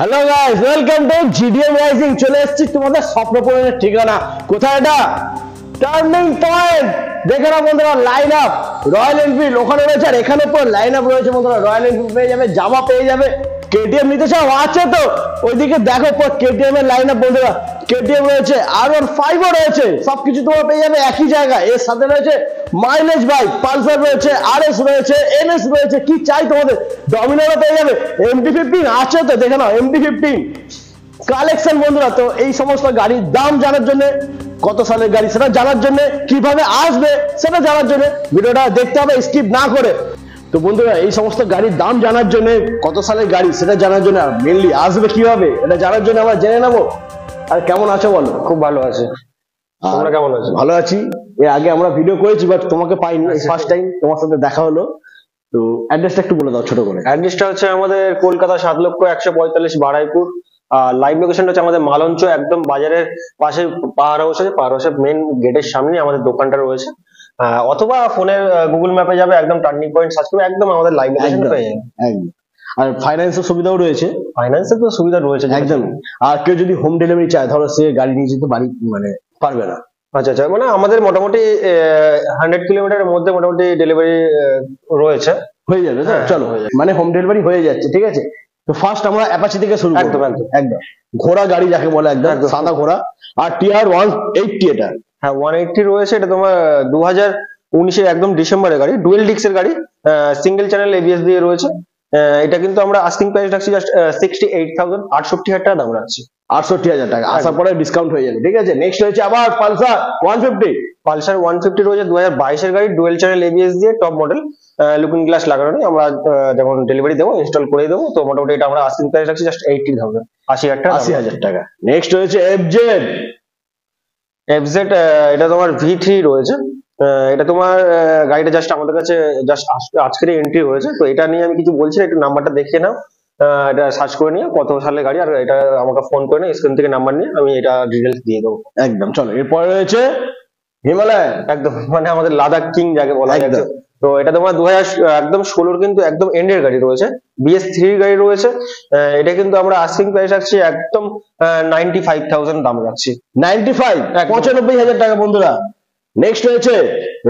Hello guys, welcome to GDM rising. চলে এসেছি তোমাদের স্বপ্নপূরণের ঠিকানা। কোথায় এটা? Turning point. দেখে না বন্ধুরা, লাইন আপ রয়্যাল এনফিল্ড ওখানে রয়েছে, আর এখানে পুরো লাইন আপ রয়েছে বন্ধুরা। রয়্যাল এনফিল্ড পেয়ে যাবে, জামা পেয়ে যাবে। কেটিএম নিতে চাও? আছে তো, ওইদিকে দেখো পুরো কেটিএম এর লাইন আপ বন্ধুরা। কেটিএম রয়েছে, R15 ও রয়েছে, সবকিছু তোমরা পেয়ে যাবে একই জায়গায়। এর সাথে রয়েছে মাইলেজ বাইক, পালসার রয়েছে, RS রয়েছে, NS রয়েছে। কি চাই তোমাদের? ডমিনারও পেয়ে যাবে। MT-15 আছে তো, দেখে নাও MT-15 কালেকশন বন্ধুরা। তো এই সমস্ত গাড়ির দাম জানার জন্য, কত সালের গাড়ি সেটা জানার জন্য, কিভাবে আসবে সেটা জানার জন্য ভিডিওটা দেখতে হবে স্কিপ না করে। তো বন্ধুরা, এই সমস্ত গাড়ির দাম জানার জন্য, কত সালের গাড়ি সেটা জানার জন্য, আর মেনলি আসবে কিভাবে এটা জানার জন্য আমরা জেনে নেবো। আর কেমন আছো বলো? খুব ভালো আছে। তোমরা কেমন আছো? ভালো আছি। এর আগে আমরা ভিডিও করেছি, বাট তোমাকে পাইনি, ফার্স্ট টাইম তোমার সাথে দেখা হলো। তো অ্যাড্রেসটা একটু বলে দাও ছোট করে। অ্যাড্রেসটা হচ্ছে আমাদের কলকাতা 7,145 বারাইপুর। লাইভ লোকেশনটা হচ্ছে আমাদের মালঞ্চ, একদম বাজারের পাশে পাহাড় হাউস আছে। পাহাড় হাউসের মেন গেটের সামনে আমাদের দোকানটা রয়েছে। অথবা ফোনের গুগল ম্যাপে যাবে, একদম টার্নিং পয়েন্ট সার্চ করবে, একদম আমাদের লাইভ লোকেশন পেয়ে যাবে। একদম। আর ফাইন্যান্সের সুবিধাও রয়েছে। ফাইন্যান্সের তো সুবিধা রয়েছে একদম। আর কেউ যদি হোম ডেলিভারি চায়, ধরো সে গাড়ি নিয়ে যেতে বাড়ি মানে পারবে না। আচ্ছা আচ্ছা, মানে আমাদের মোটামুটি 100 কিলোমিটারের মধ্যে মোটামুটি ডেলিভারি রয়েছে। হয়ে যাবে তো? চলো, হয়ে যাবে, মানে হোম ডেলিভারি হয়ে যাচ্ছে। ঠিক আছে, তো ফার্স্ট আমরা অ্যাপাচি থেকে শুরু করব। একদম একদম একদম ঘোড়া গাড়ি যাকে বলে, একদম সাদা ঘোড়া। আর টিআর 180 এটা। হ্যাঁ, 180 রয়েছে। এটা তোমার 2019-এর একদম ডিসেম্বরের গাড়ি, ডুয়েল ডিক্সের গাড়ি, সিঙ্গেল চ্যানেল ABS দিয়ে রয়েছে। এটা কিন্তু আমরা আস্কিং প্রাইস রাখছি জাস্ট 68,000, 68,000 টাকা দাম রাখছি। 68,000 টাকা। আসার পরে ডিসকাউন্ট হয়ে যাবে। ঠিক আছে, নেক্সট হচ্ছে আবার পালসার 150। পালসার 150 রয়েছে 2022-এর গাড়ি, ডুয়েল চ্যানেল ABS দিয়ে, টপ মডেল, লুকিং গ্লাস লাগানো নেই। আমরা যখন ডেলিভারি দেবো ইনস্টল করে দেবো। তো মোটামুটি এটা আমরা আস্কিং প্রাইস রাখছি জাস্ট 80,000, 80,000 টাকা। 80,000 টাকা। নেক্সট হচ্ছে FZ। এটা তোমার V3 রয়েছে। এটা তোমার গাড়িটা জাস্ট আমাদের কাছে জাস্ট আজকের এন্ট্রি হয়েছে। তো এটা নিয়ে আমি কিছু বলছি না, একটু নাম্বারটা দেখিয়ে নাও। এটা সার্চ করে নিয়ে কত সালের গাড়ি, আর এটা আমাকে ফোন করে নিয়ে স্ক্রিন থেকে নাম্বার নিয়ে আমি এটা ডিটেলস দিয়ে দেবো। একদম। চলো, এরপরে রয়েছে হিমালয়। একদম, মানে আমাদের লাদাখ কিং যাকে বলা যাচ্ছে। তো এটা তোমার 2016 কিন্তু একদম এন্ডের গাড়ি রয়েছে, BS3 গাড়ি রয়েছে। এটা কিন্তু আমরা আস্কিং প্রাইস রাখছি একদম 95,000 দাম রাখছি। 95,000 টাকা বন্ধুরা। নেক্সট হয়েছে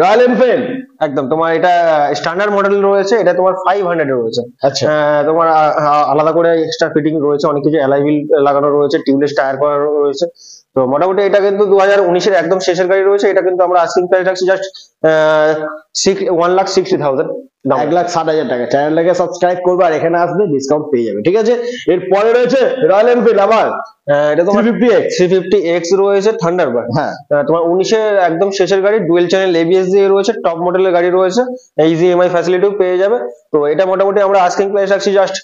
রয়্যাল এনফিল্ড। একদম, তোমার এটা স্ট্যান্ডার্ড মডেল রয়েছে। এটা তোমার 500 রয়েছে। আচ্ছা। তোমার আলাদা করে এক্সট্রা ফিটিং রয়েছে, অনেক কিছু অ্যালয় হুইল লাগানো রয়েছে, টিউবলেস টায়ার করা রয়েছে। তো মোটামুটি এটা কিন্তু 2019-এর একদম শেষের গাড়ি রয়েছে। এটা কিন্তু আমরা আস্কিং প্রাইস রাখছি জাস্ট 1,60,000 1,60,000 টাকা। চ্যানেলটাকে সাবস্ক্রাইব করবে আর এখানে আসবে, ডিসকাউন্ট পেয়ে যাবে। ঠিক আছে, এরপরে রয়েছে রয়্যাল এনফিল্ড আবার। এটা তোমার 350X রয়েছে, থান্ডারবার্ড। হ্যাঁ, তোমার 19-এর একদম শেষের গাড়ি, ডুয়েল চ্যানেল ABS দিয়ে রয়েছে, টপ মডেলের গাড়ি রয়েছে, ইজি EMI ফ্যাসিলিটিও পেয়ে যাবে। তো এটা মোটামুটি আমরা আস্কিং প্রাইস রাখছি জাস্ট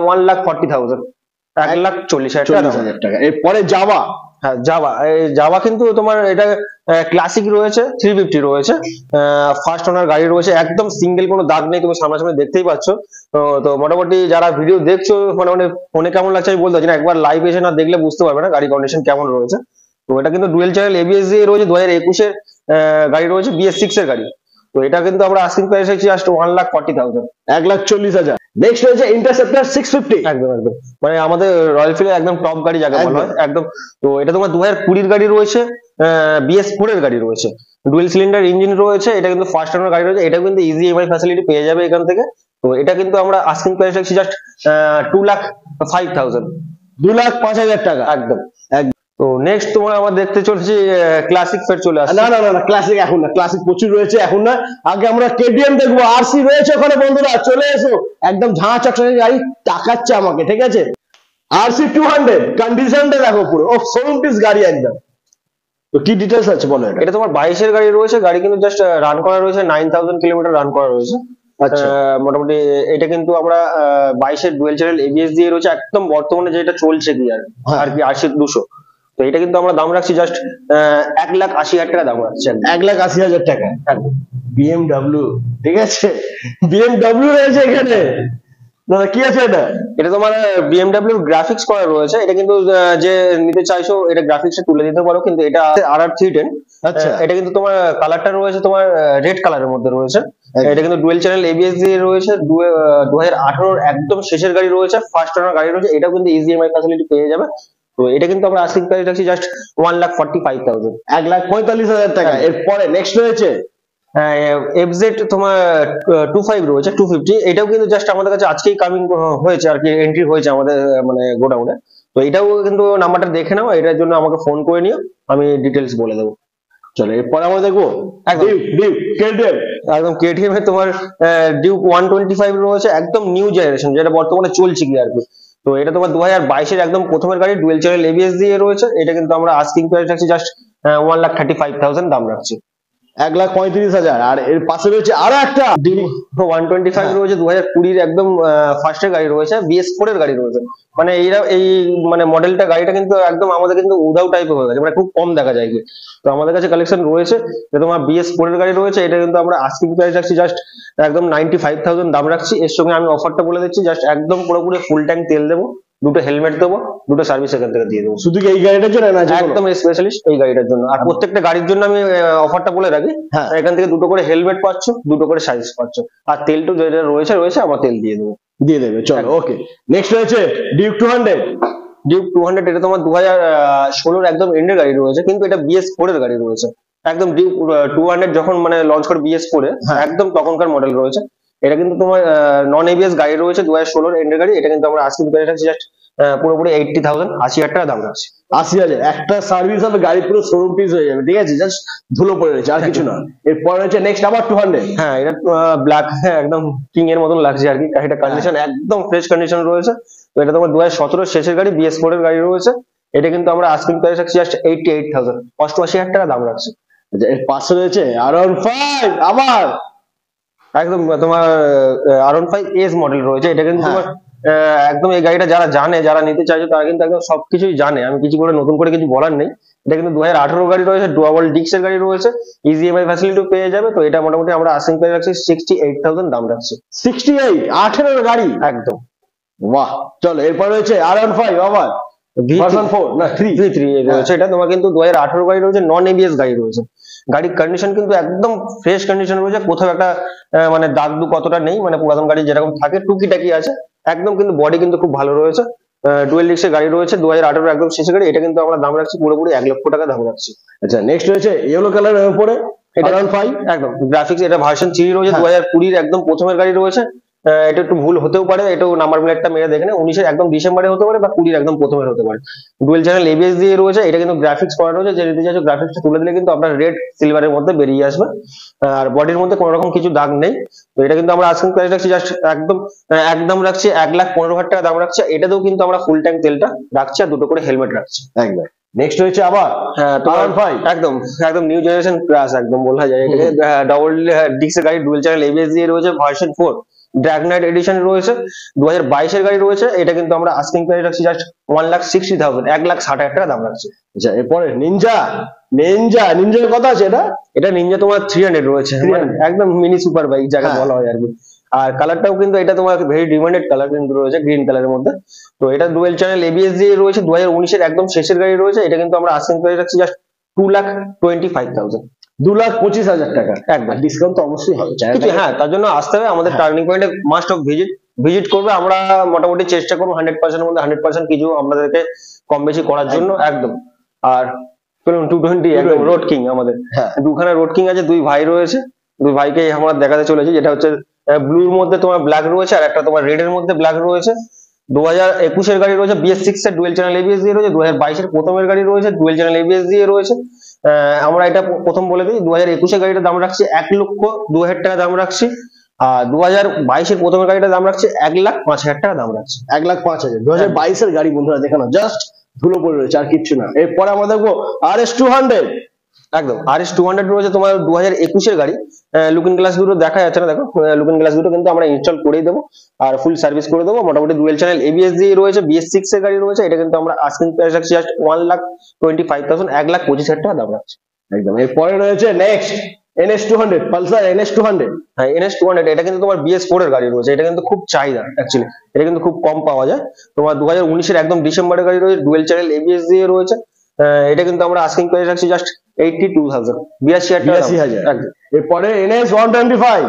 1,40,000, 1,40,000 টাকা। এরপরে জাভা। হ্যাঁ, জাভা কিন্তু তোমার এটা ক্লাসিক রয়েছে, 350 রয়েছে, ফার্স্ট ওনার গাড়ি রয়েছে, একদম সিঙ্গেল, কোনো দাগ নেই, তুমি সামনাসামনি দেখতেই পাচ্ছ। তো মোটামুটি যারা ভিডিও দেখছো, মানে ফোনে কেমন লাগছে আমি বলতে পারছি না, একবার লাইভ এসে না দেখলে বুঝতে পারবে না গাড়ি কন্ডিশন কেমন রয়েছে। তো এটা কিন্তু ডুয়েল চ্যানেল ABS দিয়ে রয়েছে, 2021-এর গাড়ি রয়েছে, BS6 এর গাড়ি। তো এটা কিন্তু আমরা আস্কিং প্রাইস রাখছি জাস্ট 1,40,000, 1,40,000। নেক্সট হয়েছে ইন্টারসেপ্টর 650। একদম একদম, মানে আমাদের রয়্যাল এনফিল্ডের একদম টপ গাড়ি যাকে বলা হয় একদম। তো এটা তোমার 2020-এর গাড়ি রয়েছে, BS4 এর গাড়ি রয়েছে, ডুয়েল সিলিন্ডার ইঞ্জিন রয়েছে। এটা কিন্তু ফার্স্ট ওনার গাড়ি রয়েছে। এটা কিন্তু ইজি EMI ফ্যাসিলিটি পেয়ে যাবে এখান থেকে। তো এটা কিন্তু আমরা আস্কিং প্রাইস রাখছি জাস্ট 2,05,000, 2,05,000 টাকা। একদম। তো নেক্সট তোমার আমরা দেখতে চলেছি ক্লাসিক ফের চলে আসছে। না, ক্লাসিক এখন না, ক্লাসিক প্রচুর রয়েছে, এখন না। আগে আমরা KTM দেখবো। RC রয়েছে ওখানে বন্ধুরা, চলে এসো। একদম ঝাঁ চকচকে গাড়ি তাকাচ্ছে আমাকে। ঠিক আছে, RC 200 কন্ডিশনটা দেখো পুরো, ও শোরুম পিস গাড়ি একদম। তো কি ডিটেইলস আছে বলো। এটা তোমার 22-এর গাড়ি রয়েছে। গাড়ি কিন্তু জাস্ট রান করা রয়েছে 9,000 কিলোমিটার রান করা রয়েছে। আচ্ছা, মোটামুটি এটা কিন্তু আমরা 22-এর ডুয়েল চ্যানেল ABS দিয়ে রয়েছে, একদম বর্তমানে যেটা চলছে কি আর কি RC 200। তো এটা কিন্তু আমরা দাম রাখছি জাস্ট 1,80,000 টাকা দাম রাখছি। 1,80,000 টাকা। BMW। ঠিক আছে, BMW রয়েছে এখানে। দাদা কি আছে এটা? এটা তোমার বিএমডব্লিউ গ্রাফিক্স করা রয়েছে, এটা কিন্তু যে নিতে চাইছো এটা গ্রাফিক্সে তুলে দিতে পারো, কিন্তু এটা RR310। আচ্ছা। এটা কিন্তু তোমার কালারটা রয়েছে তোমার রেড কালারের মধ্যে রয়েছে। এটা কিন্তু ডুয়েল চ্যানেল ABS দিয়ে রয়েছে, 2018 একদম শেষের গাড়ি রয়েছে, ফার্স্ট ওনার গাড়ি রয়েছে, এটাও কিন্তু ইজি EMI ফ্যাসিলিটি পেয়ে যাবে। তো এটা কিন্তু আমরা আস্কিং প্রাইস রাখছি জাস্ট 1,45,000। 1,45,000 টাকা। এরপরে নেক্সট রয়েছে FZ তোমার 25 রয়েছে, 250। এটাও কিন্তু জাস্ট আমাদের কাছে আজকেই কামিং হয়েছে আর কি, এন্ট্রি হয়েছে আমাদের মানে গোডাউনে। তো এটাও কিন্তু নাম্বারটা দেখে নাও, এটার জন্য আমাকে ফোন করে নিও, আমি ডিটেলস বলে দেবো। চলো এরপরে আমরা দেখবো একদম। KTM। একদম KTM এর তোমার ডিউক 125 রয়েছে, একদম নিউ জেনারেশন, যেটা বর্তমানে চলছে কি আর কি। তো এটা তোমার 2022 একদম প্রথমের গাড়ি, ডুয়েল চ্যানেল ABS দিয়ে রয়েছে। এটা কিন্তু আমরা আস্কিং প্রাইস রাখছি জাস্ট 1,35,000 দাম রাখছি। 1,35,000। আর এর পাশে রয়েছে আরো একটা 125 রয়েছে, 2020 একদম ফার্স্টের গাড়ি রয়েছে, BS4 এর গাড়ি রয়েছে। মানে এই মানে মডেলটা গাড়িটা কিন্তু একদম আমাদের কিন্তু উধাও টাইপের হয়ে গেছে, মানে খুব কম দেখা যায় কি। তো আমাদের কাছে কালেকশন রয়েছে, যে তোমার BS4 এর গাড়ি রয়েছে, এটা কিন্তু আমরা আস্কিং প্রাইস রাখছি জাস্ট একদম 95,000 দাম রাখছি। এর সঙ্গে আমি অফারটা বলে দিচ্ছি, জাস্ট একদম পুরোপুরি ফুল ট্যাঙ্ক তেল দেবো, দুটো হেলমেট দেবো, দুটো সার্ভিস এখান থেকে দিয়ে দেবো। শুধু কি এই গাড়িটার জন্য না? একদম স্পেশালিস্ট এই গাড়িটার জন্য। আর প্রত্যেকটা গাড়ির জন্য আমি অফারটা বলে রাখি, হ্যাঁ। এখান থেকে দুটো করে হেলমেট পাচ্ছ, দুটো করে সার্ভিস পাচ্ছ, আর তেলটা যেটা রয়েছে আমার তেল দিয়ে দেবো। দিয়ে দেবে। চলো ওকে। নেক্সট রয়েছে ডিউক 200। ডিউক 200 এটা তোমার 2016 একদম এন্ডের গাড়ি রয়েছে, কিন্তু এটা BS4 এর গাড়ি রয়েছে। একদম ডিউক 200 যখন মানে লঞ্চ করে BS4 এ, হ্যাঁ। একদম তখনকার মডেল রয়েছে। এটা কিন্তু তোমার নন ABS গাড়ি রয়েছে, 2016 এন্ডের গাড়ি। এটা কিন্তু আমরা আস্কিং প্রাইস রাখছি জাস্ট পুরোপুরি 80,000, 80,000 টাকা দাম রাখছি। 80,000। একটা সার্ভিস হবে, গাড়ি পুরো শোরুম পিস হয়ে যাবে, ঠিক আছে? জাস্ট ধুলো পড়ে রয়েছে, আর কিছু না। এরপর রয়েছে নেক্সট আবার 200। হ্যাঁ, এটা ব্ল্যাক, একদম কিং এর মতন লাগছে আর কি। গাড়িটা কন্ডিশন একদম ফ্রেশ কন্ডিশন রয়েছে। তো এটা তোমার 2017 শেষের গাড়ি, BS4 এর গাড়ি রয়েছে। এটা কিন্তু আমরা আস্কিং প্রাইস রাখছি জাস্ট 88,000, 88,000 টাকা দাম রাখছি। আচ্ছা, এর পাশে রয়েছে R15 আবার। একদম তোমার R15S মডেল রয়েছে। এটা কিন্তু হ্যাঁ। তোমার একদম এই গাড়িটা যারা জানে, যারা নিতে চাইছে, তারা কিন্তু একদম সবকিছুই জানে, আমি কিছু করে নতুন করে কিছু বলার নেই। এটা কিন্তু 2018 গাড়ি রয়েছে, ডুয়াল ডিস্কের গাড়ি রয়েছে, ইজি EMI ফ্যাসিলিটি পেয়ে যাবে। তো এটা মোটামুটি আমরা আস্কিং প্রাইস রাখছি 68,000 দাম রাখছি। 68, 18 গাড়ি। একদম। বাহ। চলো এরপর রয়েছে R15 আবার ভার্সন 4 না 3 রয়েছে। এটা তোমার কিন্তু 2018 গাড়ি রয়েছে, নন ABS গাড়ি রয়েছে। গাড়ির কন্ডিশন কিন্তু একদম ফ্রেশ কন্ডিশন রয়েছে, কোথাও একটা মানে দাগ দু কতটা নেই, মানে পুরাতন গাড়ি যেরকম থাকে টুকিটাকি আছে একদম, কিন্তু বডি কিন্তু খুব ভালো রয়েছে। ডুয়েল ডিস্কের গাড়ি রয়েছে, 2018 একদম শেষের গাড়ি। এটা কিন্তু আমরা দাম রাখছি পুরোপুরি 1,00,000 টাকা দাম রাখছি। আচ্ছা, নেক্সট রয়েছে ইয়েলো কালারের উপরে এটা R15। একদম গ্রাফিক্স, এটা ভার্সন 3 রয়েছে, হ্যাঁ। 2020 একদম প্রথমের গাড়ি রয়েছে। এটা একটু ভুল হতেও পারে, এটাও নাম্বার প্লেটটা মেরে দেখে না, 19 একদম ডিসেম্বরে হতে পারে বা 20 একদম প্রথমের হতে পারে। ডুয়েল চ্যানেল ABS দিয়ে রয়েছে। এটা কিন্তু গ্রাফিক্স করা রয়েছে, যে নিতে চাইছো গ্রাফিক্সটা তুলে দিলে কিন্তু আপনার রেড সিলভারের মধ্যে বেরিয়ে আসবে, আর বডির মধ্যে কোনো রকম কিছু দাগ নেই। তো এটা কিন্তু আমরা আজকে প্রাইস রাখছি জাস্ট একদম রাখছি 1,15,000 টাকা দাম রাখছি। এটাতেও কিন্তু আমরা ফুল ট্যাঙ্ক তেলটা রাখছি, আর দুটো করে হেলমেট রাখছি। একদম। নেক্সট রয়েছে আবার R15 একদম একদম নিউ জেনারেশন ক্লাস একদম বলা যায় এটাকে। ডাবল ডিস্কের গাড়ি, ডুয়েল চ্যানেল ABS দিয়ে রয়েছে, ভার্সন 4 ড্র্যাগনাইট এডিশন রয়েছে, 2022 এর গাড়ি রয়েছে। এটা কিন্তু আমরা আস্কিং প্রাইস রাখছি জাস্ট 1,60,000, 1,60,000 টাকা দাম রাখছি। আচ্ছা, এরপরে নিনজার কথা আছে এটা। এটা নিনজা তোমার 300 রয়েছে, মানে একদম মিনি সুপার বাইক যাকে হ্যাঁ। বলা হয় আর কি। আর কালারটাও কিন্তু এটা তোমার ভেরি ডিমান্ডেড কালার কিন্তু রয়েছে, গ্রিন কালারের মধ্যে। তো এটা ডুয়েল চ্যানেল ABS দিয়ে রয়েছে, 2019 একদম শেষের গাড়ি রয়েছে। এটা কিন্তু আমরা আস্কিং প্রাইস রাখছি জাস্ট 2,25,000, 2,25,000 টাকা। একদম। ডিসকাউন্ট তো অবশ্যই হবে। কিছু হ্যাঁ, তার জন্য আসতে হবে আমাদের টার্নিং পয়েন্টে, মাস্ট অফ ভিজিট করবে। আমরা মোটামুটি চেষ্টা করবো 100% এর মধ্যে 100% কিছু আপনাদেরকে কম বেশি করার জন্য একদম। আর 220 একদম রোড কিং আমাদের, হ্যাঁ। দুখানা রোড কিং আছে, দুই ভাই রয়েছে, দুই ভাইকে আমরা দেখাতে চলেছি। যেটা হচ্ছে ব্লুর মধ্যে তোমার ব্ল্যাক রয়েছে, আর একটা তোমার রেড এর মধ্যে ব্ল্যাক রয়েছে। 2021 এর গাড়ি রয়েছে, BS6 এর ডুয়েল চ্যানেল ABS দিয়ে রয়েছে। 2022 এর প্রথমের গাড়ি রয়েছে, ডুয়েল চ্যানেল ABS দিয়ে রয়েছে। আমরা এটা প্রথম বলে দিই, 2021 এর গাড়িটার দাম রাখছি 1,02,000 টাকা দাম রাখছি। আর 2022 এর প্রথমের গাড়িটার দাম রাখছি 1,05,000 টাকা দাম রাখছি। 1,05,000 2022 এর গাড়ি বন্ধুরা, দেখানো জাস্ট ধুলো পড়ে রয়েছে, আর কিচ্ছু না। এরপরে আমরা দেখবো RS200। একদম RS200 রয়েছে তোমার 2021 এর গাড়ি। লুকিং গ্লাস দুটো দেখা যাচ্ছে না, দেখো লুকিং গ্লাস দুটো কিন্তু আমরা ইনস্টল করেই দেবো, আর ফুল সার্ভিস করে দেবো। মোটামুটি ডুয়েল চ্যানেল ABS দিয়ে রয়েছে, BS6 এর গাড়ি রয়েছে। এটা কিন্তু আমরা আস্কিং প্রাইস রাখছি জাস্ট 1,25,000, 1,25,000 টাকা দাম রাখছি। একদম। এরপরে রয়েছে নেক্সট NS 200, পালসার NS 200। হ্যাঁ NS 200, এটা কিন্তু তোমার BS4 এর গাড়ি রয়েছে, এটা কিন্তু খুব চাহিদা অ্যাকচুয়ালি, এটা কিন্তু খুব কম পাওয়া যায়। তোমার 2019 এর একদম ডিসেম্বরের গাড়ি রয়েছে, ডুয়েল চ্যানেল ABS দিয়ে রয়েছে। এটা কিন্তু আমরা আস্কিং প্রাইস রাখছি জাস্ট 82,000, 82,000 একদম। এরপরে NS 125।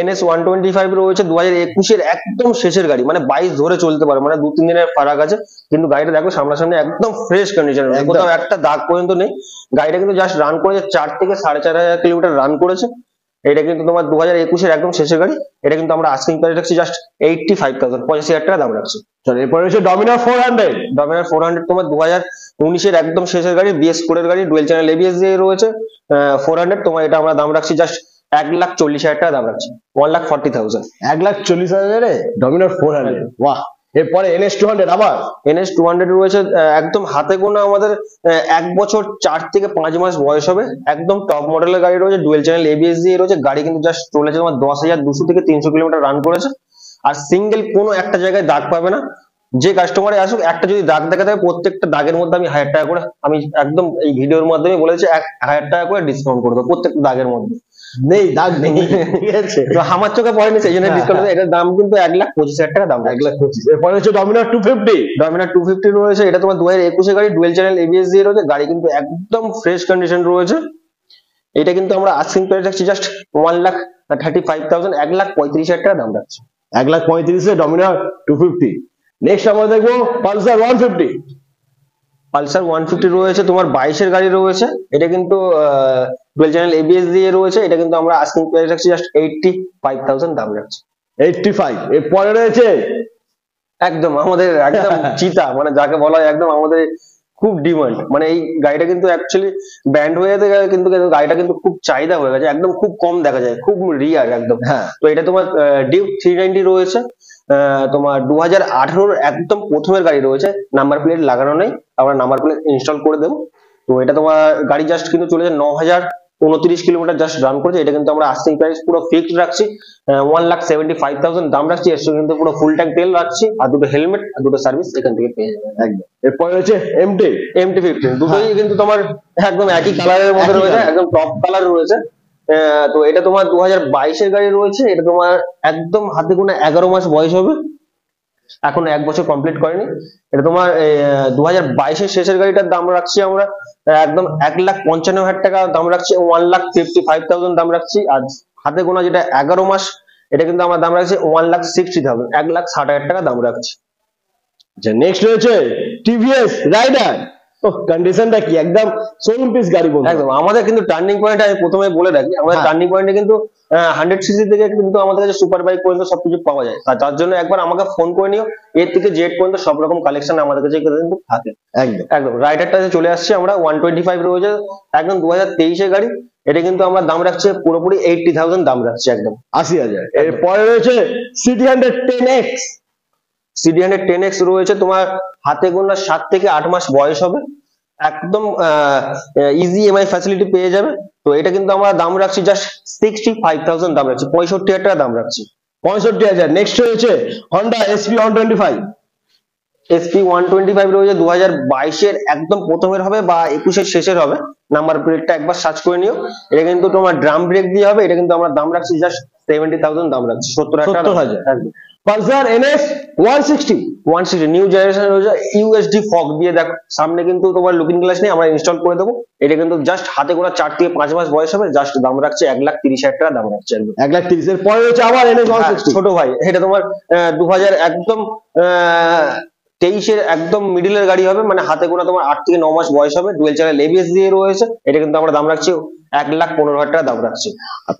NS 125 রয়েছে 2021 এর একদম শেষের গাড়ি, মানে 22 ধরে চলতে পারে, মানে 2-3 দিনের ফারাক আছে, কিন্তু গাড়িটা দেখো সামনাসামনি একদম ফ্রেশ কন্ডিশন, কোথাও একটা দাগ পর্যন্ত নেই। গাড়িটা কিন্তু জাস্ট রান করেছে 4 থেকে 4,500 কিলোমিটার রান করেছে। এটা কিন্তু তোমার 2021 এর একদম শেষের গাড়ি, এটা কিন্তু আমরা আস্কিং প্রাইস রাখছি জাস্ট 85,000, 85,000 টাকা দাম রাখছি। চলো এরপরে হচ্ছে ডমিনার 400। ডমিনার 400 তোমার 2019 এর একদম শেষের গাড়ি, BS4 এর গাড়ি, ডুয়েল চ্যানেল ABS দিয়ে রয়েছে। 400 তোমার এটা আমরা দাম রাখছি জাস্ট 1,40,000 টাকা দাম রাখছি, 1,40,000। 1,40,000 ডমিনার 400। বাহ। এরপরে NS 200 আবার। NS 200 রয়েছে একদম হাতে গোনা আমাদের 1 বছর 4 থেকে 5 মাস বয়স হবে, একদম টপ মডেলের গাড়ি রয়েছে, ডুয়েল চ্যানেল ABS দিয়ে রয়েছে। গাড়ি কিন্তু জাস্ট চলেছে তোমার 10,200 থেকে 300 কিলোমিটার রান করেছে, আর সিঙ্গেল কোনো একটা জায়গায় দাগ পাবে না। যে কাস্টমারে আসুক, একটা যদি দাগ দেখা যায়, প্রত্যেকটা দাগের মধ্যে আমি 1,000 টাকা করে, আমি একদম এই ভিডিওর মাধ্যমে বলেছি 1,000 টাকা করে ডিসকাউন্ট করে দেবো প্রত্যেকটা দাগের মধ্যে। নেই দাগ নেই, ঠিক আছে। তো আমার চোখে পড়েনি সেই জন্য ডিসকাউন্ট, এটার দাম কিন্তু 1,25,000 টাকা দাম। 1,25,000। এরপরে হচ্ছে ডমিনার 250। ডমিনার 250 রয়েছে, এটা তোমার 2021 এর গাড়ি, ডুয়েল চ্যানেল ABS দিয়ে রয়েছে। গাড়ি কিন্তু একদম ফ্রেশ কন্ডিশন রয়েছে। এটা কিন্তু আমরা আস্কিং প্রাইস রাখছি জাস্ট 1,35,000, 1,35,000 টাকা দাম রাখছি। 1,35,000 ডমিনার 250। নেক্সট আমরা দেখবো পালসার 150। পালসার 150 রয়েছে তোমার 22 এর গাড়ি রয়েছে, এটা কিন্তু ডুয়েল চ্যানেল ABS দিয়ে রয়েছে। এটা কিন্তু আমরা আস্কিং প্রাইস রাখছি জাস্ট 85,000 দাম রাখছি। 85। এরপরে রয়েছে একদম আমাদের একদম চিতা, মানে যাকে বলা হয় একদম আমাদের খুব ডিমান্ড, মানে এই গাড়িটা কিন্তু অ্যাকচুয়ালি ব্যান্ড হয়ে যেতে গেছে, কিন্তু গাড়িটা কিন্তু খুব চাহিদা হয়ে গেছে, একদম খুব কম দেখা যায়, খুব রিয়ার একদম। হ্যাঁ। তো এটা তোমার ডিউক 390 রয়েছে, তোমার 2018 একদম প্রথমের গাড়ি রয়েছে, নাম্বার প্লেট লাগানো নেই, আমরা নাম্বার প্লেট ইনস্টল করে দেবো। তো এটা তোমার গাড়ি জাস্ট কিন্তু চলেছে 9,029 কিলোমিটার জাস্ট রান করেছে। এটা কিন্তু আমরা আস্কিং প্রাইস পুরো ফিক্সড রাখছি 1,75,000 দাম রাখছি। এর সঙ্গে কিন্তু পুরো ফুল ট্যাঙ্ক তেল রাখছি, আর দুটো হেলমেট আর দুটো সার্ভিস এখান থেকে পেয়ে যাবেন একদম। এরপরে রয়েছে MT-15, দুটোই কিন্তু তোমার একদম একই কালারের মধ্যে রয়েছে, একদম টপ কালার রয়েছে। তো এটা তোমার 2022 এর গাড়ি রয়েছে, এটা তোমার একদম হাতে গোনা 11 মাস বয়স হবে, এখন 1 বছর কমপ্লিট করেনি। এটা তোমার 2022 এর শেষের গাড়িটার দাম রাখছি আমরা একদম 1,55,000 টাকা দাম রাখছি, 1,55,000 দাম রাখছি। আর হাতে গোনা যেটা 11 মাস, এটা কিন্তু আমরা দাম রাখছি 1,60,000, 1,60,000 টাকা দাম রাখছি। নেক্সট রয়েছে TVS রাইডার। ও কন্ডিশনটা কি, একদম শোরুম পিস গাড়ি বলতে। একদম আমাদের কিন্তু টার্নিং পয়েন্ট, আমি প্রথমে বলে রাখি, আমাদের টার্নিং পয়েন্টে কিন্তু 100 সিসি থেকে কিন্তু আমাদের কাছে সুপার বাইক পর্যন্ত সবকিছু পাওয়া যায়। আর তার জন্য একবার আমাকে ফোন করে নিও, এর থেকে জেড পর্যন্ত সব রকম কালেকশন আমাদের কাছে কিন্তু থাকে। একদম একদম রাইডারটাতে চলে আসছে আমরা 125 রয়েছে, একদম 2023 এর গাড়ি। এটা কিন্তু আমরা দাম রাখছি পুরোপুরি 80,000 দাম রাখছি, একদম 80,000। এরপরে রয়েছে CT100 10X। CT100 10X রয়েছে তোমার হাতে গোনা 7 থেকে 8 মাস বয়স হবে, একদম ইজি EMI ফ্যাসিলিটি পেয়ে যাবে। তো এটা কিন্তু আমরা দাম রাখছি জাস্ট 65,000 দাম রাখছি, 65,000 টাকা দাম রাখছি। 65,000। নেক্সট রয়েছে Honda SP 125। SP 125 রয়েছে 2022 এর একদম প্রথমের হবে বা 21 এর শেষের হবে, নাম্বার প্লেটটা একবার সার্চ করে নিও। এটা কিন্তু তোমার ড্রাম ব্রেক দিয়ে হবে। এটা কিন্তু আমরা দাম রাখছি জাস্ট 70,000 দাম রাখছি, 70,000 একদম। পালসার NS 160 নিউ জেনারেশন রয়েছে, USD ফগ দিয়ে দেখো, সামনে কিন্তু তোমার লুকিং গ্লাস নেই, আমরা ইনস্টল করে দেবো। এটা কিন্তু জাস্ট হাতে গোনা 4 থেকে 5 মাস বয়স হবে, জাস্ট দাম রাখছে 1,30,000 টাকা দাম রাখছে একদম। 1,30,000। এর পরে রয়েছে আবার NS 160 ছোট ভাই, এটা তোমার 2000 একদম 23 এর একদম মিডিলের গাড়ি হবে, মানে হাতে গোনা তোমার 8 থেকে 9 মাস বয়স হবে, ডুয়েল চ্যানেল ABS দিয়ে রয়েছে। এটা কিন্তু আমরা দাম রাখছি 1,15,000 টাকা দাম রাখছি।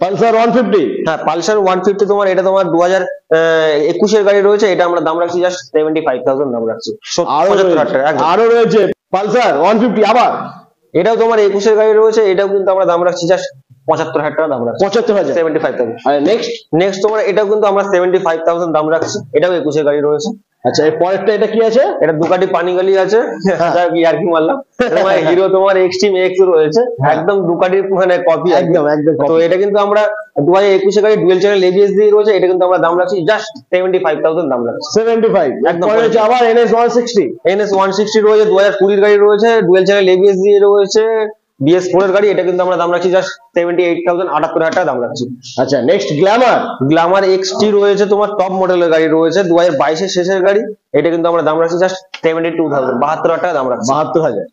পালসার 150। হ্যাঁ পালসার 150 তোমার এটা তোমার 2021 এর গাড়ি রয়েছে, এটা আমরা দাম রাখছি জাস্ট 75,000 দাম রাখছি, 75,000 টাকা। আরো রয়েছে পালসার 150 আবার, এটাও তোমার 21 এর গাড়ি রয়েছে, এটাও কিন্তু আমরা দাম রাখছি জাস্ট 75,000 টাকা দাম রাখছি, 75,000 75,000। আর নেক্সট তোমার এটাও কিন্তু আমরা 75,000 দাম রাখছি, এটাও 21 এর গাড়ি রয়েছে। আচ্ছা এর পরেরটা এটা কি আছে? এটা দুকাটি পানিগালি আছে, আর কি মারলাম, তোমার হিরো তোমার এক্সট্রিম এক্স রয়েছে, একদম দুকাটির মানে কপি, একদম। তো এটা কিন্তু আমরা 2021 এর গাড়ি, ডুয়েল চ্যানেল ABS দিয়ে রয়েছে। এটা কিন্তু আমরা দাম রাখছি জাস্ট 75,000 দাম রাখছি, 75 একদম। পরে হচ্ছে আবার NS 160 রয়েছে, 2020 এর গাড়ি রয়েছে, ডুয়েল চ্যানেল ABS দিয়ে রয়েছে। BS4 এর গাড়ি, এটা কিন্তু আমরা দাম রাখছি জাস্ট 78,000, 78,000 টাকা দাম রাখছি। আচ্ছা নেক্সট গ্ল্যামার। গ্ল্যামার এক্সটি রয়েছে, তোমার টপ মডেলের গাড়ি রয়েছে, 2022 এর শেষের গাড়ি, এটা কিন্তু আমরা দাম রাখছি জাস্ট 72,000, 72,000 টাকা দাম রাখছি। 72,000।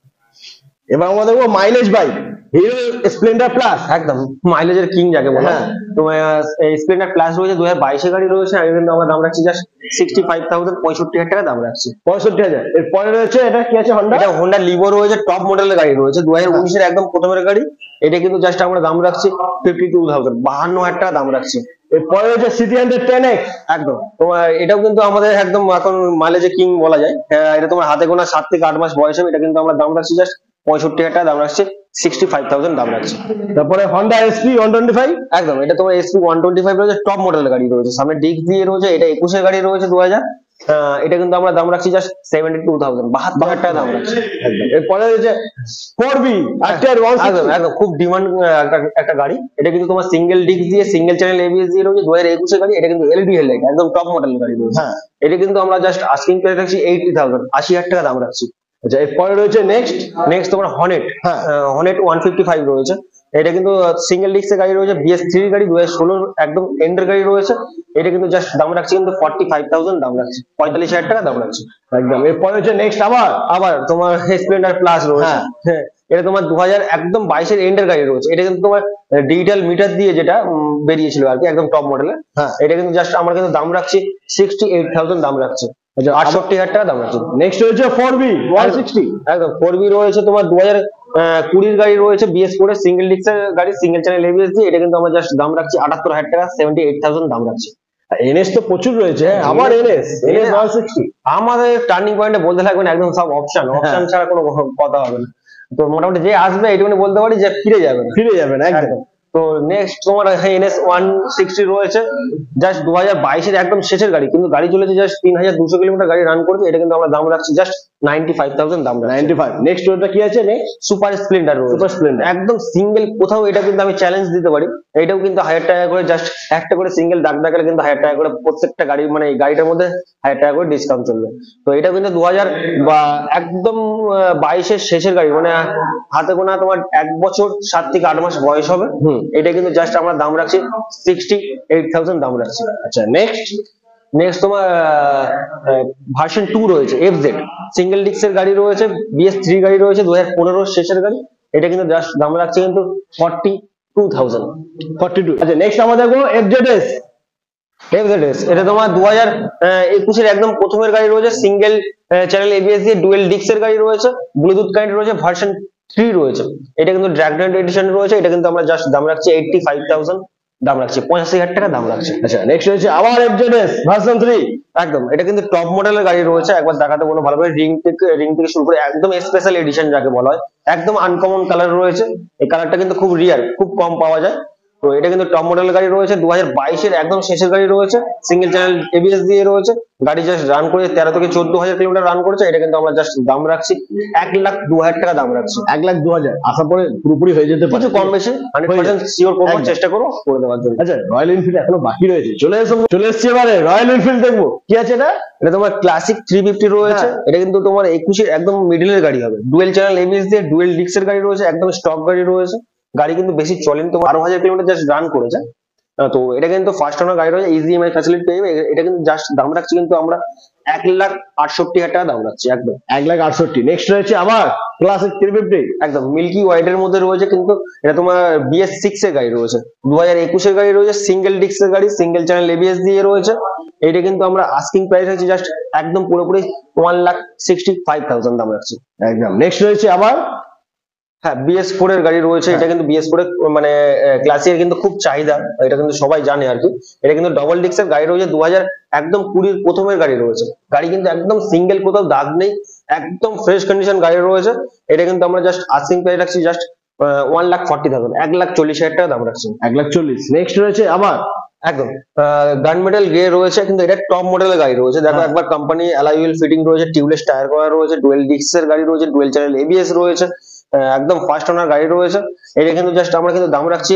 এবার আমরা দেখবো mileage bike, hero Splendor plus. একদম মাইলেজের কিং যাকে বলে। হ্যাঁ। তোমার স্প্লেন্ডার প্লাস রয়েছে, 2022 এর গাড়ি রয়েছে, আর কিন্তু আমরা দাম রাখছি জাস্ট 65,000, 65,000 টাকা দাম রাখছি। 65,000। এরপরে রয়েছে এটা কি আছে, হন্ডা? এটা হোন্ডা লিভো রয়েছে, টপ মডেলের গাড়ি রয়েছে, 2019 এর একদম প্রথমের গাড়ি, এটা কিন্তু জাস্ট আমরা দাম রাখছি 52,000, 52,000 টাকা দাম রাখছি। এরপরে রয়েছে সিটি 110X। একদম তোমার এটাও কিন্তু আমাদের একদম এখন মাইলেজে কিং বলা যায়। এটা তোমার হাতে গোনা 7 থেকে 8 মাস বয়স হবে, এটা কিন্তু আমরা দাম রাখছি জাস্ট 65,000 টাকা দাম রাখছি, 65,000 দাম রাখছি। তারপরে হন্ডা এসপি 125। একদম এটা তোমার এসপি 125 রয়েছে, টপ মডেলের গাড়ি রয়েছে, সামনে ডিস্ক দিয়ে রয়েছে, এটা 21 এর গাড়ি রয়েছে 2000, এটা কিন্তু আমরা দাম রাখছি জাস্ট 72,000, 72,000 টাকা দাম রাখছি। একদম। এরপরে রয়েছে 4B RTR একদম 160। একদম খুব ডিমান্ড একটা গাড়ি, এটা কিন্তু তোমার সিঙ্গেল ডিস্ক দিয়ে সিঙ্গেল চ্যানেল ABS দিয়ে রয়েছে, 2021 এর গাড়ি, এটা কিন্তু এলইডি হেডলাইট, একদম টপ মডেলের গাড়ি রয়েছে। হ্যাঁ। এটা কিন্তু আমরা জাস্ট আস্কিং প্রাইস রাখছি 80,000, 80,000 টাকা দাম রাখছি। আচ্ছা এরপরে রয়েছে নেক্সট তোমার হনেট, হ্যাঁ। হনেট 155 রয়েছে, এটা কিন্তু সিঙ্গেল ডিস্কের গাড়ি রয়েছে, BS3 গাড়ি, 2016 একদম এন্ডের গাড়ি রয়েছে, এটা কিন্তু জাস্ট দাম রাখছি কিন্তু 45,000 দাম রাখছি, 45,000 টাকা দাম রাখছি। একদম। এরপরে রয়েছে নেক্সট আবার তোমার স্প্লেন্ডার প্লাস রয়েছে। হ্যাঁ। হ্যাঁ, এটা তোমার 2000 একদম 22 এর এন্ডের গাড়ি রয়েছে, এটা কিন্তু তোমার ডিজিটাল মিটার দিয়ে যেটা বেরিয়েছিল আর কি, একদম টপ মডেলের। হ্যাঁ। এটা কিন্তু জাস্ট আমরা কিন্তু দাম রাখছি 68,000 দাম রাখছি, আচ্ছা 68,000 টাকা দাম রাখছি। নেক্সট রয়েছে 4B 160। একদম 4B রয়েছে তোমার 2020 গাড়ি রয়েছে, BS4 এর সিঙ্গেল ডিস্কের গাড়ি, সিঙ্গেল চ্যানেল ABS দিয়ে, এটা কিন্তু আমরা জাস্ট দাম রাখছি 78,000 টাকা, 78,000 দাম রাখছি। এনএস তো প্রচুর রয়েছে, আবার এনএস 160। আমাদের টার্নিং পয়েন্টে বলতে লাগবে না, একদম সব অপশন ছাড়া কোনো কথা হবে না। তো মোটামুটি যে আসবে এইটুকুনি বলতে পারি যে ফিরে যাবে না। ফিরে যাবেন একদম। তো নেক্সট তোমার NS 160 রয়েছে, জাস্ট 2022 এর একদম শেষের গাড়ি, কিন্তু গাড়ি চলেছে জাস্ট 3,200 কিলোমিটার গাড়ি রান করছে, এটা কিন্তু আমরা দাম রাখছি জাস্ট 95,000 দাম রাখছি। 95। নেক্সট ওটা কি আছে? নেক্সট সুপার স্প্লেন্ডার রয়েছে, সুপার স্প্লেন্ডার একদম সিঙ্গেল, কোথাও এটা কিন্তু আমি চ্যালেঞ্জ দিতে পারি, এটাও কিন্তু 1000 টাকা করে, জাস্ট একটা করে সিঙ্গেল দাগ দেখালে কিন্তু 1000 টাকা করে প্রত্যেকটা গাড়ি, মানে এই গাড়িটার মধ্যে 1000 টাকা করে ডিসকাউন্ট চলবে। তো এটা কিন্তু 2000 বা একদম 22 এর শেষের গাড়ি, মানে হাতে গোনা তোমার 1 বছর 7 থেকে 8 মাস বয়স হবে, এটা কিন্তু জাস্ট আমরা দাম রাখছি 68,000 দাম রাখছি। আচ্ছা নেক্সট তোমার ভার্সন 2 রয়েছে, FZ সিঙ্গেল ডিস্কের গাড়ি রয়েছে, BS3 গাড়ি রয়েছে, 2015 এর শেষের গাড়ি, এটা কিন্তু জাস্ট দাম রাখছে কিন্তু 42,000। 42। আচ্ছা নেক্সট আমরা দেখবো FZS। এটা তোমার 2021 এর একদম প্রথমের গাড়ি রয়েছে, সিঙ্গেল চ্যানেল ABS দিয়ে ডুয়েল ডিস্কের গাড়ি রয়েছে, ব্লুটুথ কানেক্ট রয়েছে, ভার্সন 3 রয়েছে, এটা কিন্তু ড্র্যাগন এডিশন রয়েছে, এটা কিন্তু আমরা জাস্ট দাম রাখছি 85,000 দাম রাখছি, 85,000 টাকা দাম রাখছি। আচ্ছা নেক্সট রয়েছে আবার FZS ভার্সন 3। একদম এটা কিন্তু টপ মডেলের গাড়ি রয়েছে, একবার দেখাতে বলো ভালো করে, রিং থেকে শুরু করে একদম স্পেশাল এডিশন যাকে বলা হয়, একদম আনকমন কালার রয়েছে, এই কালারটা কিন্তু খুব রিয়ার, খুব কম পাওয়া যায়। তো এটা কিন্তু টপ মডেলের গাড়ি রয়েছে, 2022 এর একদম শেষের গাড়ি রয়েছে, সিঙ্গেল চ্যানেল ABS দিয়ে রয়েছে, গাড়ি জাস্ট রান করে 13 থেকে 14,000 কিলোমিটার রান করেছে, এটা কিন্তু আমরা জাস্ট দাম রাখছি 1,02,000 টাকা দাম রাখছি। 1,02,000 আশা করে পুরোপুরি হয়ে যেতে পারে, কিছু কম বেশি 100% শিওর করবো, একদম। চেষ্টা করবো করে দেওয়ার জন্য। আচ্ছা রয়্যাল এনফিল্ড এখনো বাকি রয়েছে, চলে এসেছে এবারে রয়্যাল এনফিল্ড দেখবো কি আছে এটা। এটা তোমার ক্লাসিক 350 রয়েছে, হ্যাঁ। এটা কিন্তু তোমার 21 এর একদম মিডলের গাড়ি হবে, ডুয়েল চ্যানেল ABS দিয়ে ডুয়েল ডিস্কের গাড়ি রয়েছে, একদম স্টক গাড়ি রয়েছে, গাড়ি কিন্তু বেশি চলেনি, তোমার 12,000 কিলোমিটার জাস্ট রান করেছে। তো এটা কিন্তু ফার্স্ট ওনার গাড়ি রয়েছে, ইজি EMI ফ্যাসিলিটি পেয়ে যাবে, এটা কিন্তু জাস্ট দাম রাখছি কিন্তু আমরা 1,68,000 টাকা দাম রাখছি, একদম 1,68,000। নেক্সট রয়েছে আবার ক্লাসিক 350। একদম মিল্কি হোয়াইট এর মধ্যে রয়েছে, কিন্তু এটা তোমার BS6 এর গাড়ি রয়েছে, 2021 এর গাড়ি রয়েছে, সিঙ্গেল ডিস্কের গাড়ি, সিঙ্গেল চ্যানেল ABS দিয়ে রয়েছে, এটা কিন্তু আমরা আস্কিং প্রাইস রাখছি জাস্ট একদম পুরোপুরি 1,65,000 দাম রাখছি, একদম। নেক্সট রয়েছে আবার হ্যাঁ BS4 এর গাড়ি রয়েছে, এটা কিন্তু BS4 এর মানে ক্লাসিকের কিন্তু খুব চাহিদা, এটা কিন্তু সবাই জানে আর কি, এটা কিন্তু ডবল ডিস্কের গাড়ি রয়েছে, 2000 একদম 20 প্রথমের গাড়ি রয়েছে, গাড়ি কিন্তু একদম সিঙ্গেল, কোথাও দাগ নেই, একদম ফ্রেশ কন্ডিশন গাড়ি রয়েছে, এটা কিন্তু আমরা জাস্ট আস্কিং প্রাইস রাখছি জাস্ট 1,40,000, 1,40,000 টাকা দাম রাখছি, 1,40,000। নেক্সট রয়েছে আবার একদম গান মেটাল গ্রে রয়েছে, কিন্তু এটা টপ মডেলের গাড়ি রয়েছে, দেখো একবার কোম্পানি অ্যালয় হুইল ফিটিং রয়েছে, টিউবলেস টায়ার করা রয়েছে, ডুয়েল ডিস্কের গাড়ি রয়েছে, ডুয়েল চ্যানেল ABS রয়েছে, একদম ফার্স্ট ওনার গাড়ি রয়েছে, এটা কিন্তু জাস্ট আমরা কিন্তু দাম রাখছি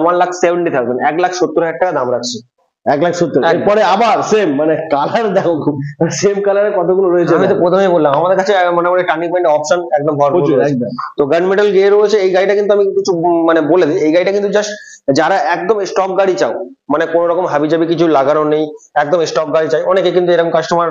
1,70,000, 1,70,000 টাকা দাম রাখছি। 1,70,000 এরপরে আবার সেম মানে কালার দেখো খুব সেম কালারে কতগুলো রয়েছে আমি তো প্রথমেই বললাম আমাদের কাছে মোটামুটি টার্নিং পয়েন্ট অপশন একদম ভরপুর প্রচুর রয়েছে। একদম। তো গান মেটাল গিয়ার রয়েছে এই গাড়িটা কিন্তু আমি কিছু মানে বলে দিই, এই গাড়িটা কিন্তু জাস্ট যারা একদম স্টক গাড়ি চাও, মানে কোনো রকম হাবিজাবি কিছু লাগানো নেই, একদম স্টক গাড়ি চাই, অনেকে কিন্তু এরকম কাস্টমার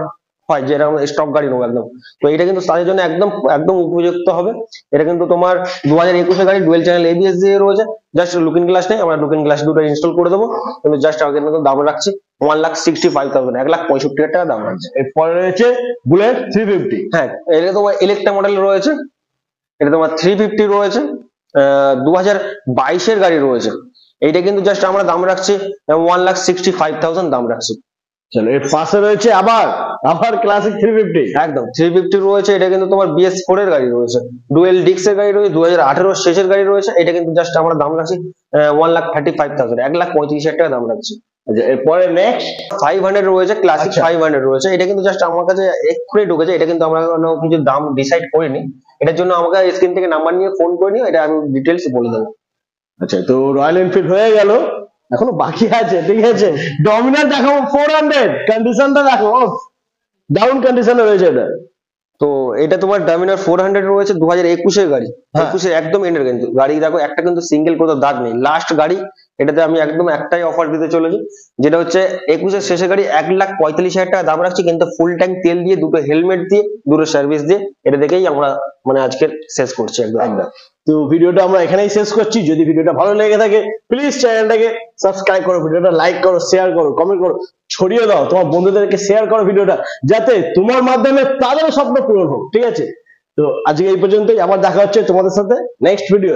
হয় যে এরকম স্টক গাড়ি নেবো একদম, তো এটা কিন্তু তাদের জন্য একদম একদম উপযুক্ত হবে। এটা কিন্তু তোমার 2021 গাড়ি ডুয়েল চ্যানেল এবিএস দিয়ে রয়েছে, জাস্ট লুকিং গ্লাস নেই, আমরা লুকিং গ্লাস দুটো ইনস্টল করে দেবো, কিন্তু জাস্ট আগে কিন্তু দাম রাখছি 1,65,000, 1,65,000 টাকা দাম রাখছে। এরপরে রয়েছে বুলেট 350। হ্যাঁ, এটা তোমার ইলেকট্রা মডেল রয়েছে, এটা তোমার 350 রয়েছে, 2022 গাড়ি রয়েছে। এইটা কিন্তু জাস্ট আমরা দাম রাখছি 1,65,000 দাম রাখছি। চলো এর পাশে রয়েছে আবার আবার ক্লাসিক 350। একদম 350 রয়েছে, এটা কিন্তু তোমার BS4 এর গাড়ি রয়েছে, ডুয়েল ডিক্সের গাড়ি রয়েছে, 2018 শেষের গাড়ি রয়েছে। এটা কিন্তু জাস্ট আমরা দাম রাখছি 1,35,000, 1,35,000 টাকা দাম রাখছি। আচ্ছা এরপরে নেক্সট 500 রয়েছে, ক্লাসিক আচ্ছা। 500 রয়েছে। এটা কিন্তু জাস্ট আমার কাছে এক্ষুনি ঢুকেছে, এটা কিন্তু আমরা কোনো কিছু দাম ডিসাইড করিনি, এটার জন্য আমাকে স্ক্রিন থেকে নাম্বার নিয়ে ফোন করে নিও, এটা আমি ডিটেলস বলে দেবো। আচ্ছা তো রয়্যাল এনফিল্ড হয়ে গেল, এখনো বাকি আছে, ঠিক আছে। ডমিনার দেখো 400, কন্ডিশনটা দেখো ডাউন কন্ডিশনে রয়েছে এটা। তো এটা তোমার ডমিনার 400 রয়েছে, 2021 গাড়ি, হ্যাঁ। 21 একদম এন্ডের কিন্তু গাড়ি দেখো, একটা কিন্তু সিঙ্গেল কোথাও দাগ নেই, লাস্ট গাড়ি। এটাতে আমি একদম একটাই অফার দিতে চলেছি, যেটা হচ্ছে 21 শেষের গাড়ি 1,45,000 টাকা দাম রাখছি, কিন্তু ফুল ট্যাঙ্ক তেল দিয়ে, দুটো হেলমেট দিয়ে, দুটো সার্ভিস দিয়ে, এটা দেখেই আমরা মানে আজকে শেষ করছি একদম। একদম। তো ভিডিওটা আমরা এখানেই শেষ করছি। যদি ভিডিওটা ভালো লেগে থাকে প্লিজ চ্যানেলটাকে সাবস্ক্রাইব করো, ভিডিওটা লাইক করো, শেয়ার করো, কমেন্ট করো, ছড়িয়ে দাও, তোমার বন্ধুদেরকে শেয়ার করো ভিডিওটা, যাতে তোমার মাধ্যমে তাদের স্বপ্ন পূরণ হোক, ঠিক আছে। তো আজকে এই পর্যন্তই, আবার দেখা হচ্ছে তোমাদের সাথে নেক্সট ভিডিও।